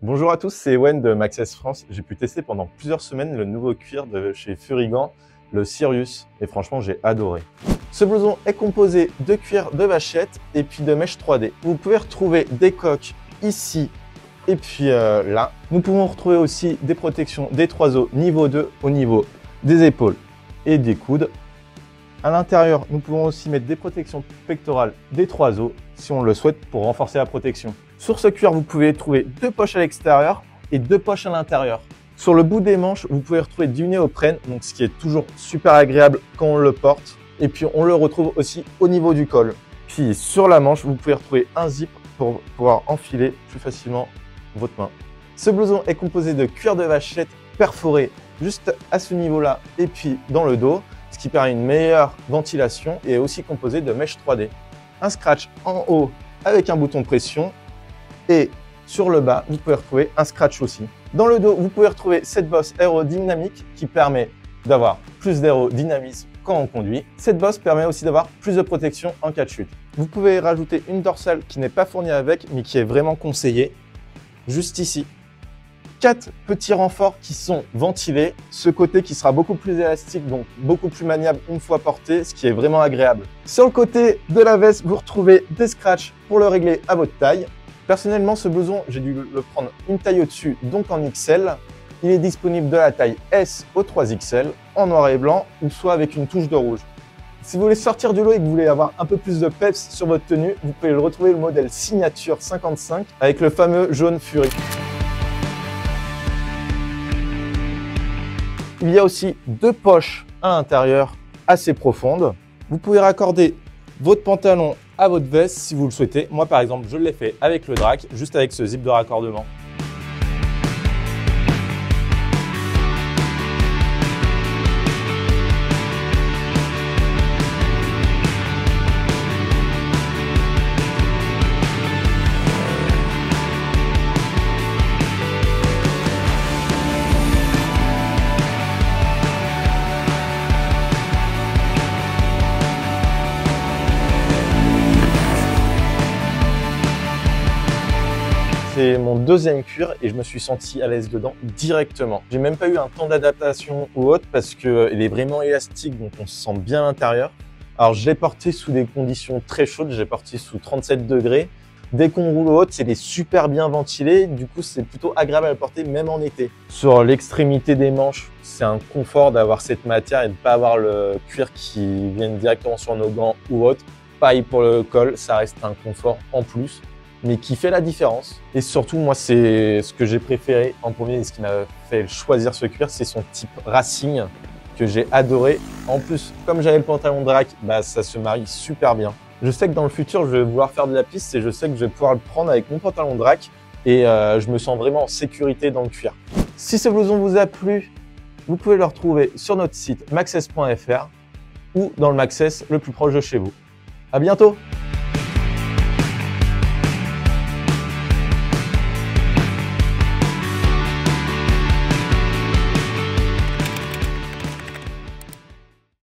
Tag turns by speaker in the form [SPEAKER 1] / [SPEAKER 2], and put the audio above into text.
[SPEAKER 1] Bonjour à tous, c'est Ewen de Maxxess France. J'ai pu tester pendant plusieurs semaines le nouveau cuir de chez Furigan, le Sirius, et franchement j'ai adoré. Ce blouson est composé de cuir de vachette et puis de mèche 3D. Vous pouvez retrouver des coques ici et puis là. Nous pouvons retrouver aussi des protections des trois os niveau 2 au niveau des épaules et des coudes. À l'intérieur, nous pouvons aussi mettre des protections pectorales des trois os si on le souhaite pour renforcer la protection. Sur ce cuir, vous pouvez trouver deux poches à l'extérieur et deux poches à l'intérieur. Sur le bout des manches, vous pouvez retrouver du néoprène, donc ce qui est toujours super agréable quand on le porte. Et puis on le retrouve aussi au niveau du col. Puis sur la manche, vous pouvez retrouver un zip pour pouvoir enfiler plus facilement votre main. Ce blouson est composé de cuir de vachette perforé juste à ce niveau-là et puis dans le dos, ce qui permet une meilleure ventilation et est aussi composé de mèche 3D. Un scratch en haut avec un bouton de pression et sur le bas, vous pouvez retrouver un scratch aussi. Dans le dos, vous pouvez retrouver cette bosse aérodynamique qui permet d'avoir plus d'aérodynamisme quand on conduit. Cette bosse permet aussi d'avoir plus de protection en cas de chute. Vous pouvez rajouter une dorsale qui n'est pas fournie avec, mais qui est vraiment conseillée, juste ici. 4 petits renforts qui sont ventilés, ce côté qui sera beaucoup plus élastique, donc beaucoup plus maniable une fois porté, ce qui est vraiment agréable. Sur le côté de la veste, vous retrouvez des scratchs pour le régler à votre taille. Personnellement, ce blouson, j'ai dû le prendre une taille au-dessus, donc en XL. Il est disponible de la taille S au 3XL, en noir et blanc, ou soit avec une touche de rouge. Si vous voulez sortir du lot et que vous voulez avoir un peu plus de peps sur votre tenue, vous pouvez le retrouver le modèle Signature 55 avec le fameux jaune Fury. Il y a aussi deux poches à l'intérieur assez profondes. Vous pouvez raccorder votre pantalon à votre veste si vous le souhaitez. Moi par exemple, je l'ai fait avec le drac, juste avec ce zip de raccordement. C'est mon deuxième cuir et je me suis senti à l'aise dedans directement. J'ai même pas eu un temps d'adaptation ou autre parce qu'il est vraiment élastique, donc on se sent bien à l'intérieur. Alors je l'ai porté sous des conditions très chaudes, j'ai porté sous 37 degrés. Dès qu'on roule au haut, il est super bien ventilé, du coup c'est plutôt agréable à le porter même en été. Sur l'extrémité des manches, c'est un confort d'avoir cette matière et de ne pas avoir le cuir qui vienne directement sur nos gants ou autre. Pareil pour le col, ça reste un confort en plus, mais qui fait la différence. Et surtout, moi, c'est ce que j'ai préféré en premier et ce qui m'a fait choisir ce cuir, c'est son type racing que j'ai adoré. En plus, comme j'avais le pantalon drac, ça se marie super bien. Je sais que dans le futur, je vais vouloir faire de la piste et je sais que je vais pouvoir le prendre avec mon pantalon drac et je me sens vraiment en sécurité dans le cuir. Si ce blouson vous a plu, vous pouvez le retrouver sur notre site maxxess.fr ou dans le Maxxess le plus proche de chez vous. À bientôt!